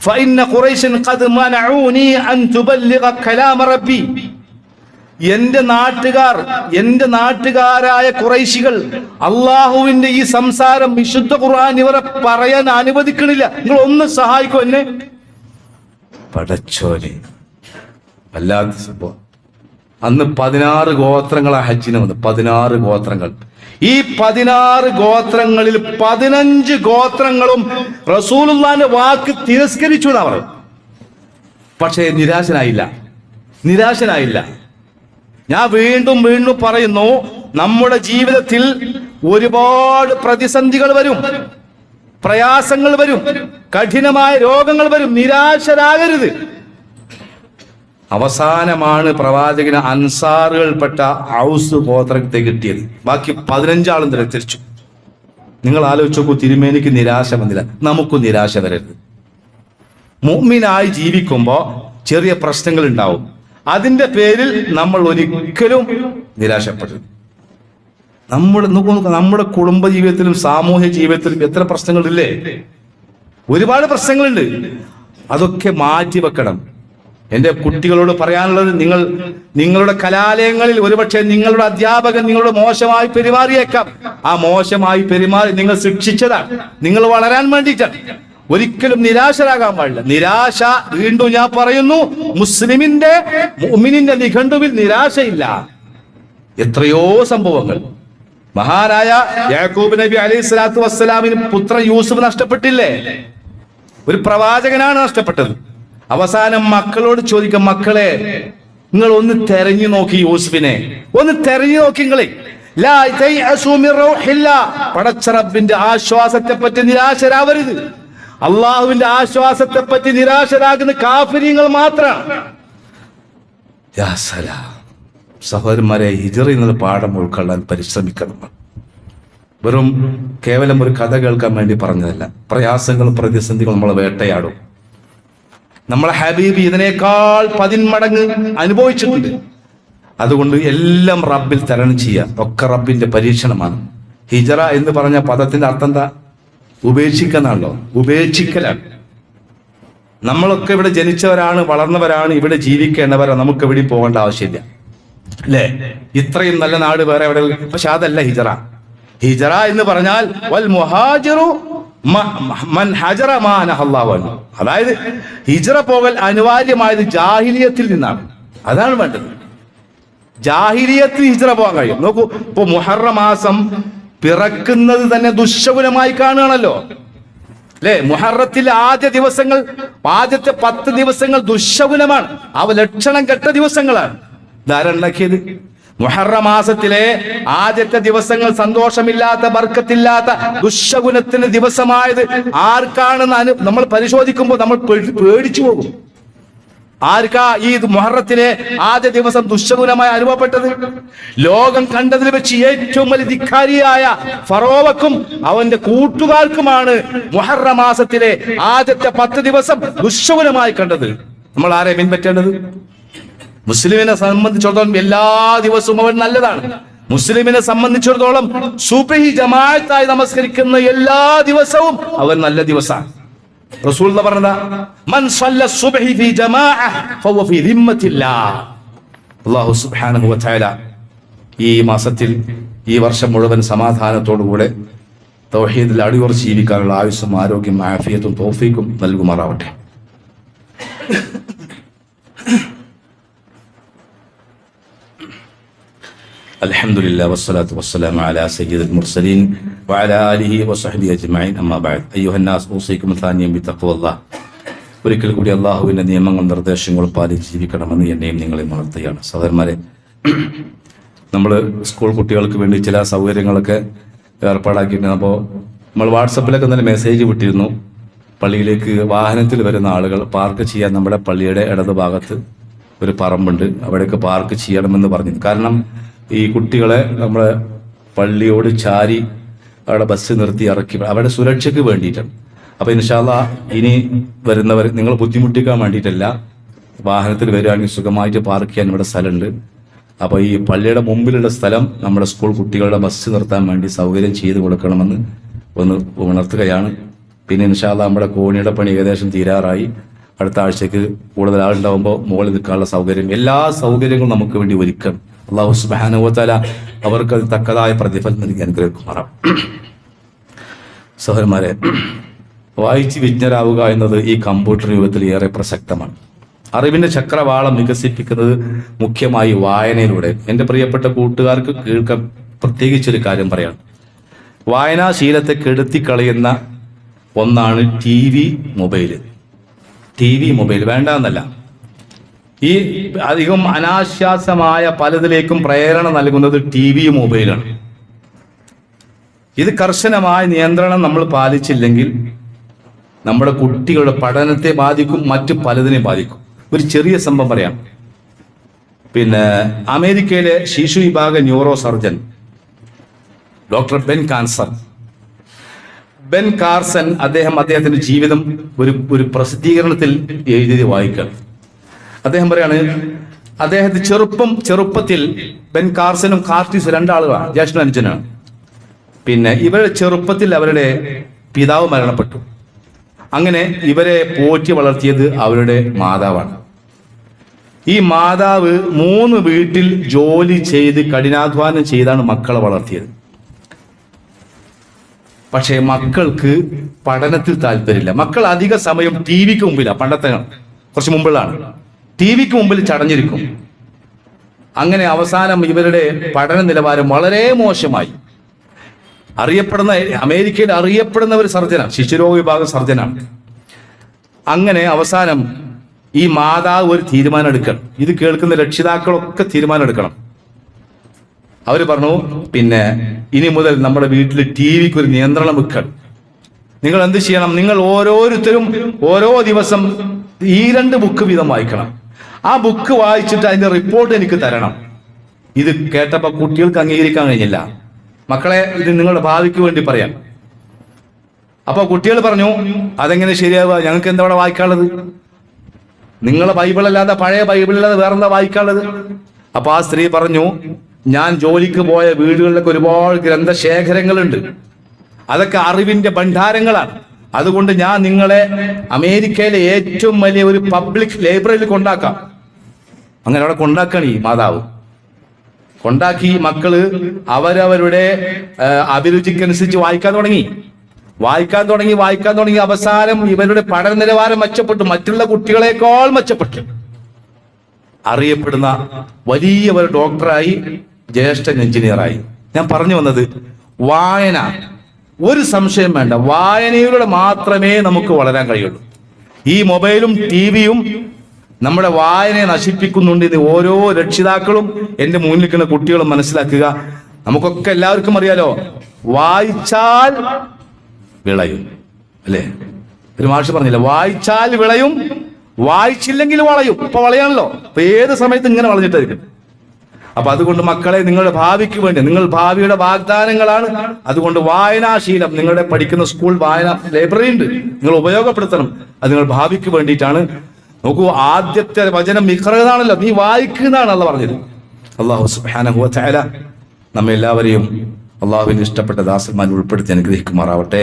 ഫഇന്ന ഖുറൈശൻ ഖദ് മനഊനി അൻ തുബല്ലിഗ കലാമ റബ്ബി. എന്റെ നാട്ടുകാരായ ഖുറൈശികൾ അള്ളാഹുവിന്റെ ഈ സംസാരം വിശുദ്ധ ഖുർആൻ ഇവരെ പറയാൻ അനുവദിക്കണില്ല. നിങ്ങൾ ഒന്ന് സഹായിക്കോ എന്നെ? പടച്ചോനെ, വല്ലാത്ത സംഭവം. അന്ന് 16 ഗോത്രങ്ങളാ ഹജ്ജിന് വന്നത്. 16 ഗോത്രങ്ങൾ. ഈ 16 ഗോത്രങ്ങളിൽ 15 ഗോത്രങ്ങളും റസൂലുള്ളാഹിന്റെ വാക്ക് തിരസ്കരിച്ചു എന്നാ പറയും. പക്ഷേ നിരാശനായില്ല. ഞാൻ വീണ്ടും പറയുന്നു, നമ്മുടെ ജീവിതത്തിൽ ഒരുപാട് പ്രതിസന്ധികൾ വരും, പ്രയാസങ്ങൾ വരും, കഠിനമായ രോഗങ്ങൾ വരും. നിരാശരാകരുത്. അവസാനമാണ് പ്രവാചകന് അൻസാറുകൾപ്പെട്ട ഔസ് ഗോത്രത്തെ കിട്ടിയത്. ബാക്കി 15 ആളും തിരിച്ചു. നിങ്ങൾ ആലോചിച്ച് നോക്കൂ, തിരുമേനിക്ക് നിരാശ വന്നില്ല, നമുക്കും നിരാശ വരരുത്. മുഅ്മിനായി ജീവിക്കുമ്പോൾ ചെറിയ പ്രശ്നങ്ങൾ ഉണ്ടാവും. അതിന്റെ പേരിൽ നമ്മൾ ഒരിക്കലും നിരാശപ്പെടരുത്. നമ്മുടെ കുടുംബ ജീവിതത്തിലും സാമൂഹ്യ ജീവിതത്തിലും എത്ര പ്രശ്നങ്ങളില്ലേ? ഒരുപാട് പ്രശ്നങ്ങളുണ്ട്. അതൊക്കെ മാറ്റി വെക്കണം. എൻ്റെ കുട്ടികളോട് പറയാനുള്ളത്, നിങ്ങളുടെ കലാലയങ്ങളിൽ ഒരുപക്ഷെ നിങ്ങളുടെ അധ്യാപകൻ നിങ്ങളോട് മോശമായി പെരുമാറിയേക്കാം. ആ മോശമായി പെരുമാറി നിങ്ങൾ ശിക്ഷിച്ചതാണ്, നിങ്ങൾ വളരാൻ വേണ്ടിയിട്ടാണ്. ഒരിക്കലും നിരാശരാകാൻ പാടില്ല. നിരാശ, വീണ്ടും ഞാൻ പറയുന്നു, മുഅ്മിനിന്റെ നിഘണ്ടുവിൽ നിരാശയില്ല. എത്രയോ സംഭവങ്ങൾ. മഹാനായ യാക്കൂബ് നബി അലൈഹി സ്വലാത്തു വസ്സലാമിന് പുത്രൻ യൂസുഫ് നഷ്ടപ്പെട്ടില്ലേ? ഒരു പ്രവാചകനാണ് നഷ്ടപ്പെട്ടത്. അവസാനം മക്കളോട് ചോദിക്കാം, മക്കളെ നിങ്ങൾ ഒന്ന് തെരഞ്ഞു നോക്കി, യൂസുഫിനെ ഒന്ന് തെരഞ്ഞു നോക്കി. നിങ്ങളെ പടച്ച റബ്ബിന്റെ ആശ്വാസത്തെ പറ്റി നിരാശരാവരുത്. അള്ളാഹുവിന്റെ ആശ്വാസത്തെ പറ്റി നിരാശരാകുന്ന കാഫിരീങ്ങൾ മാത്രമാണ്. സഹോദരന്മാരെ, ഹിജ്റയിൽ നിന്ന് പാഠം ഉൾക്കൊള്ളാൻ പരിശ്രമിക്കണം. കേവലം ഒരു കഥ കേൾക്കാൻ വേണ്ടി പറഞ്ഞതല്ല. പ്രയാസങ്ങളും പ്രതിസന്ധികളും നമ്മളെ വേട്ടയാടും. നമ്മളെ ഹബീബ് ഇതിനേക്കാൾ 10 മടങ്ങ് അനുഭവിച്ചിട്ടുണ്ട്. അതുകൊണ്ട് എല്ലാം റബ്ബിൽ തരണം ചെയ്യുക. ഒക്കെ റബ്ബിന്റെ പരീക്ഷണമാണ്. ഹിജ്റ എന്ന് പറഞ്ഞ പദത്തിന്റെ അർത്ഥം എന്താ? ഉപേക്ഷിക്കുന്നാണല്ലോ, ഉപേക്ഷിക്കലാണ്. നമ്മളൊക്കെ ഇവിടെ ജനിച്ചവരാണ്, വളർന്നവരാണ്, ഇവിടെ ജീവിക്കേണ്ടവരാണ്. നമുക്ക് എവിടെ പോകേണ്ട ആവശ്യമില്ല, അല്ലേ? ഇത്രയും നല്ല നാട് വേറെ എവിടെ? പക്ഷെ അതല്ല ഹിജ്റ. ഹിജ്റ എന്ന് പറഞ്ഞാൽ വൽ മുഹാജിറു മൻ ഹജറ മാ നഹല്ലാഹു അൻഹു. അതായത് ഹിജ്റ പോകൽ അനിവാര്യമായത് ജാഹിലിയത്തിൽ നിന്നാണ്. അതാണ് വേണ്ടത്. ജാഹിലിയത്തിൽ ഹിജ്റ പോകാൻ കഴിയും. നോക്കൂ, ഇപ്പൊ മുഹറം മാസം പിറക്കുന്നത് തന്നെ ദുശ്ശകുനമായി കാണുകയാണല്ലോ, അല്ലെ? മുഹറത്തിലെ ആദ്യത്തെ 10 ദിവസങ്ങൾ ദുശ്ശകുനമാണ്. അവ ലക്ഷണം കെട്ട ദിവസങ്ങളാണ്. ധാരണക്കിയത് മുഹറം മാസത്തിലെ ആദ്യത്തെ ദിവസങ്ങൾ സന്തോഷമില്ലാത്ത, ബർക്കത്തില്ലാത്ത, ദുശ്ശകുനത്തിന് ദിവസമായത് ആർക്കാണെന്ന് നമ്മൾ പരിശോധിക്കുമ്പോൾ നമ്മൾ പേടിച്ചു പോകും. ആർക്കാ ഈ മുഹറത്തിലെ ആദ്യ ദിവസം ദുശ്ശകുനമായി അനുഭവപ്പെട്ടത്? ലോകം കണ്ടതിൽ വെച്ച് ഏറ്റവും വലിയ ധിക്കാരിയായ ഫറോവക്കും അവന്റെ കൂട്ടുകാർക്കുമാണ് മുഹറം മാസത്തിലെ ആദ്യത്തെ 10 ദിവസം ദുശ്ശകുനമായി കണ്ടത്. നമ്മൾ ആരെ പിൻപറ്റേണ്ടത്? മുസ്ലിമിനെ സംബന്ധിച്ചിടത്തോളം എല്ലാ ദിവസവും അവൻ നല്ലതാണ്. മുസ്ലിമിനെ സംബന്ധിച്ചിടത്തോളം സുബ്ഹി ജമാഅത്തായി നമസ്കരിക്കുന്ന എല്ലാ ദിവസവും അവൻ നല്ല ദിവസമാണ്. റസൂൽ പറഞ്ഞതാ, മൻ സല്ല സുബ്ഹി ഫി ജമാഅ ഫഹുവ ഫി ദിമ്മത്തില്ലാഹ്. അല്ലാഹു സുബ്ഹാനഹു വ തആല ഈ മാസത്തിൽ, ഈ വർഷം മുഴുവൻ സമാധാനത്തോടുകൂടെ തൗഹീദിൽ അടിയുറച്ച് ജീവിക്കാനുള്ള ആയുസ്സും ആരോഗ്യം ആഫിയത്തും തൗഫീഖും നൽകുമാറാവട്ടെ. അൽഹംദുലില്ലാഹി വസ്സലാത്തു വസ്സലാമു അലാ സയ്യിദിൽ മുർസലീൻ വഅലാ ആലിഹി വസഹ്ബിഹി അജ്മഈൻ. അമ്മാ ബഅദ്. അയ്യുഹൻ നാസ് ഊസീകും സാനിയം ബിത്തഖ്വല്ലാഹ് ഒരിക്കൽ കൂടി അള്ളാഹുവിൻ്റെ നിയമങ്ങളും നിർദ്ദേശങ്ങളും പാലിച്ച് ജീവിക്കണമെന്ന് എന്നെയും നിങ്ങളെയും ഉണർത്തുകയാണ്. സഹോദരന്മാരെ, നമ്മൾ സ്കൂൾ കുട്ടികൾക്ക് വേണ്ടി ചില സൗകര്യങ്ങളൊക്കെ ഏർപ്പാടാക്കിയിട്ടുണ്ട്. അപ്പോൾ നമ്മൾ വാട്സപ്പിലൊക്കെ തന്നെ മെസ്സേജ് വിട്ടിരുന്നു. പള്ളിയിലേക്ക് വാഹനത്തിൽ വരുന്ന ആളുകൾ പാർക്ക് ചെയ്യാൻ നമ്മുടെ പള്ളിയുടെ ഇടതുഭാഗത്ത് ഒരു പറമ്പുണ്ട്, അവിടേക്ക് പാർക്ക് ചെയ്യണമെന്ന് പറഞ്ഞു. കാരണം ഈ കുട്ടികളെ നമ്മുടെ പള്ളിയോട് ചാരി അവിടെ ബസ് നിർത്തി ഇറക്കി അവരുടെ സുരക്ഷയ്ക്ക് വേണ്ടിയിട്ടാണ്. അപ്പോൾ ഇൻഷാ അല്ലാഹ് ഇനി വരുന്നവർ നിങ്ങൾ ബുദ്ധിമുട്ടിക്കാൻ വേണ്ടിയിട്ടല്ല, വാഹനത്തിൽ വരികയാണെങ്കിൽ സുഖമായിട്ട് പാർക്ക് ചെയ്യാൻ ഇവിടെ സ്ഥലമുണ്ട്. അപ്പോൾ ഈ പള്ളിയുടെ മുമ്പിലുള്ള സ്ഥലം നമ്മുടെ സ്കൂൾ കുട്ടികളുടെ ബസ് നിർത്താൻ വേണ്ടി സൗകര്യം ചെയ്തു കൊടുക്കണമെന്ന് ഒന്ന് ഉണർത്തുകയാണ്. പിന്നെ ഇൻഷാ അല്ലാഹ് നമ്മുടെ കോണിയുടെ പണി ഏകദേശം തീരാറായി. അടുത്ത ആഴ്ചക്ക് കൂടുതൽ ആളുണ്ടാവുമ്പോൾ മുകളിൽ നിൽക്കാനുള്ള സൗകര്യം, എല്ലാ സൗകര്യങ്ങളും നമുക്ക് വേണ്ടി ഒരുക്കണം. അല്ലാഹു സുബ്ഹാനഹു വ തആല അവർക്ക് അത് തക്കതായ പ്രതിഫലം നൽകി അനുഗ്രഹിക്കുമാറാം. സഹോദരന്മാരെ, വായിച്ച് വിജ്ഞരാവുക എന്നത് ഈ കമ്പ്യൂട്ടർ യുഗത്തിൽ ഏറെ പ്രസക്തമാണ്. അറിവിന്റെ ചക്രവാളം വികസിപ്പിക്കുന്നത് മുഖ്യമായി വായനയിലൂടെ. എൻ്റെ പ്രിയപ്പെട്ട കൂട്ടുകാർക്ക് കേൾക്കാൻ പ്രത്യേകിച്ചൊരു കാര്യം പറയാം. വായനാശീലത്തെ കെടുത്തിക്കളയുന്ന ഒന്നാണ് ടി വി മൊബൈൽ വേണ്ട എന്നല്ല, ഈ അധികം അനാശ്വാസമായ പലതിലേക്കും പ്രേരണ നൽകുന്നത് ടി വി മൊബൈലാണ്. ഇത് കർശനമായ നിയന്ത്രണം നമ്മൾ പാലിച്ചില്ലെങ്കിൽ നമ്മുടെ കുട്ടികളുടെ പഠനത്തെ ബാധിക്കും, മറ്റു പലതിനെ ബാധിക്കും. ഒരു ചെറിയ സംഭവം പറയാം. പിന്നെ അമേരിക്കയിലെ ശിശു വിഭാഗ neuro surgeon doctor Ben Carson അദ്ദേഹത്തിന്റെ ജീവിതം ഒരു പ്രസിദ്ധീകരണത്തിൽ എഴുതി വായിക്കുകയാണ്. അദ്ദേഹം പറയാണ്, അദ്ദേഹത്തെ ചെറുപ്പത്തിൽ ബെൻ കാർസനും കാർട്ടീസ് രണ്ടാളുകളാണ്, ജ്യേഷ്ഠനും അനുജനാണ്. പിന്നെ ഇവരുടെ ചെറുപ്പത്തിൽ അവരുടെ പിതാവ് മരണപ്പെട്ടു. അങ്ങനെ ഇവരെ പോറ്റി വളർത്തിയത് അവരുടെ മാതാവാണ്. ഈ മാതാവ് 3 വീട്ടിൽ ജോലി ചെയ്ത് കഠിനാധ്വാനം ചെയ്താണ് മക്കളെ വളർത്തിയത്. പക്ഷേ മക്കൾക്ക് പഠനത്തിൽ താല്പര്യമില്ല. മക്കൾ അധിക സമയം ടി വിക്ക് മുമ്പിലാണ്. പണ്ടത്തെ കുറച്ച് മുമ്പിലാണ് ടി വിക്ക് മുമ്പിൽ ചടഞ്ഞിരിക്കും. അങ്ങനെ അവസാനം ഇവരുടെ പഠന നിലവാരം വളരെ മോശമായി. അമേരിക്കയിൽ അറിയപ്പെടുന്ന ഒരു സർജനാണ്, ശിശുരോഗ വിഭാഗം സർജനാണ്. അങ്ങനെ അവസാനം ഈ മാതാവ് ഒരു തീരുമാനം എടുക്കണം. ഇത് കേൾക്കുന്ന രക്ഷിതാക്കളൊക്കെ തീരുമാനം എടുക്കണം. അവർ പറഞ്ഞു, പിന്നെ ഇനി മുതൽ നമ്മുടെ വീട്ടിൽ ടി വിക്ക് ഒരു നിയന്ത്രണം വെക്കണം. നിങ്ങൾ എന്ത് ചെയ്യണം? നിങ്ങൾ ഓരോരുത്തരും ഓരോ ദിവസം 2 ബുക്ക് വീതം വായിക്കണം. ആ ബുക്ക് വായിച്ചിട്ട് അതിന്റെ റിപ്പോർട്ട് എനിക്ക് തരണം. ഇത് കേട്ടപ്പോൾ കുട്ടികൾക്ക് അംഗീകരിക്കാൻ കഴിഞ്ഞില്ല. മക്കളെ, ഇത് നിങ്ങളുടെ ഭാവിക്ക് വേണ്ടി പറയാം. അപ്പൊ കുട്ടികൾ പറഞ്ഞു, അതെങ്ങനെ ശരിയാവുക? ഞങ്ങൾക്ക് എന്താ അവിടെ വായിക്കാനുള്ളത്? നിങ്ങളെ ബൈബിളല്ലാതെ, പഴയ ബൈബിളല്ലാതെ വേറെന്താ വായിക്കാനുള്ളത്? അപ്പൊ ആ സ്ത്രീ പറഞ്ഞു, ഞാൻ ജോലിക്ക് പോയ വീടുകളിലൊക്കെ ഒരുപാട് ഗ്രന്ഥശേഖരങ്ങളുണ്ട്, അതൊക്കെ അറിവിന്റെ ഭണ്ഡാരങ്ങളാണ്. അതുകൊണ്ട് ഞാൻ നിങ്ങളെ അമേരിക്കയിലെ ഏറ്റവും വലിയ ഒരു പബ്ലിക് ലൈബ്രറിയിൽ കൊണ്ടാക്കാം. അങ്ങനെ അവിടെ കൊണ്ടാക്കാണ് ഈ മാതാവ്. കൊണ്ടാക്കി മക്കള് അവരവരുടെ അഭിരുചിക്കനുസരിച്ച് വായിക്കാൻ തുടങ്ങി. അവസാനം ഇവരുടെ പഠന നിലവാരം മെച്ചപ്പെട്ടു, മറ്റുള്ള കുട്ടികളെക്കാൾ മെച്ചപ്പെട്ടു. അറിയപ്പെടുന്ന വലിയ ഒരു ഡോക്ടറായി, ജ്യേഷ്ഠൻ എഞ്ചിനീയറായി. ഞാൻ പറഞ്ഞു വന്നത്, വായന, ഒരു സംശയം വേണ്ട, വായനയിലൂടെ മാത്രമേ നമുക്ക് വളരാൻ കഴിയുള്ളൂ. ഈ മൊബൈലും ടി വിയും നമ്മുടെ വായനയെ നശിപ്പിക്കുന്നുണ്ട്. ഇത് ഓരോ രക്ഷിതാക്കളും, എൻ്റെ മുന്നിൽ നിൽക്കുന്ന കുട്ടികളും മനസ്സിലാക്കുക. നമുക്കൊക്കെ എല്ലാവർക്കും അറിയാലോ, വായിച്ചാൽ വിളയും, അല്ലേ? ഒരു മാഷ് പറഞ്ഞില്ല, വായിച്ചാൽ വിളയും, വായിച്ചില്ലെങ്കിൽ വളയും. ഇപ്പൊ വളയാണല്ലോ, ഇപ്പൊ ഏത് സമയത്ത് ഇങ്ങനെ വളഞ്ഞിട്ടായിരിക്കും. അപ്പൊ അതുകൊണ്ട് മക്കളെ, നിങ്ങളുടെ ഭാവിക്ക് വേണ്ടി, നിങ്ങൾ ഭാവിയുടെ വാഗ്ദാനങ്ങളാണ്. അതുകൊണ്ട് വായനാശീലം, നിങ്ങളുടെ പഠിക്കുന്ന സ്കൂൾ വായന ലൈബ്രറി ഉണ്ട്, നിങ്ങൾ ഉപയോഗപ്പെടുത്തണം. അത് നിങ്ങൾ ഭാവിക്ക് വേണ്ടിയിട്ടാണ്. നോക്കൂ, ആദ്യത്തെ വചനം ഇഖ്റഅാണല്ലോ, നീ വായിക്കുന്നതാണ് അല്ല പറഞ്ഞത്. അല്ലാഹു സുബ്ഹാനഹു വ തആല നമ്മെ എല്ലാവരെയും അള്ളാഹുവിന് ഇഷ്ടപ്പെട്ട ദാസന്മാർ ഉൾപ്പെടുത്തി അനുഗ്രഹിക്കുമാറാവട്ടെ.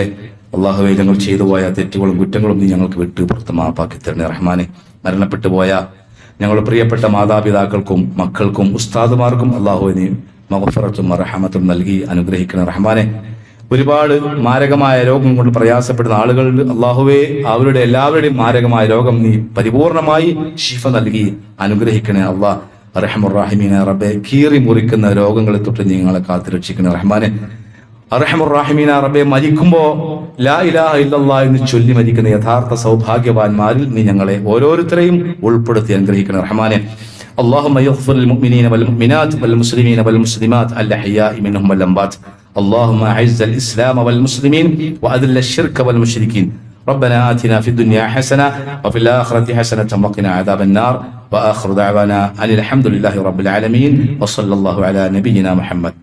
അള്ളാഹുവെ, ഞങ്ങൾ ചെയ്തു പോയ തെറ്റുകളും കുറ്റങ്ങളും നീ ഞങ്ങൾക്ക് വിട്ടു പുറത്ത് മാപ്പാക്കി തരണേ റഹ്മാനെ. മരണപ്പെട്ടു പോയ ഞങ്ങളുടെ പ്രിയപ്പെട്ട മാതാപിതാക്കൾക്കും മക്കൾക്കും ഉസ്താദുമാർക്കും അള്ളാഹുവെ നീ മഗ്ഫിറത്തും റഹ്മത്തും നൽകി അനുഗ്രഹിക്കണം റഹ്മാനെ. ഒരുപാട് മാരകമായ രോഗം കൊണ്ട് പ്രയാസപ്പെടുന്ന ആളുകളുണ്ട്. അള്ളാഹുവെ, അവരുടെ എല്ലാവരുടെയും മാരകമായ രോഗം നീ പരിപൂർണമായി ശിഫ നൽകി അനുഗ്രഹിക്കണേ അള്ളാഹ്. റഹ്മുർ റഹീമീന റബ്ബേ, കീറി മുറിക്കുന്ന രോഗങ്ങളെ തൊട്ട് ഞങ്ങളെ കാത്തുരക്ഷിക്കണേ റഹ്മാനെ. അർഹമുർ റഹീമീന റബ്ബേ, മരിക്കുമ്പോൾ ലാ ഇലാഹ ഇല്ലല്ലാഹ് എന്ന് ചൊല്ലി മരിക്കുന്ന യഥാർത്ഥ സൗഭാഗ്യവാന്മാരിൽ നീ ഞങ്ങളെ ഓരോരുത്തരെയും ഉൾപ്പെടുത്തി അനുഗ്രഹിക്കണം റഹ്മാനെ. اللهم يغفر للمؤمنين والمؤمنات والمسلمين والمسلمات الأحياء منهم والأموات. اللهم أعز الإسلام والمسلمين وأذل الشرك والمشركين. ربنا آتنا في الدنيا حسنة وفي الآخرة حسنة وقنا عذاب النار. وآخر دعوانا أن الحمد لله رب العالمين وصلى الله على نبينا محمد.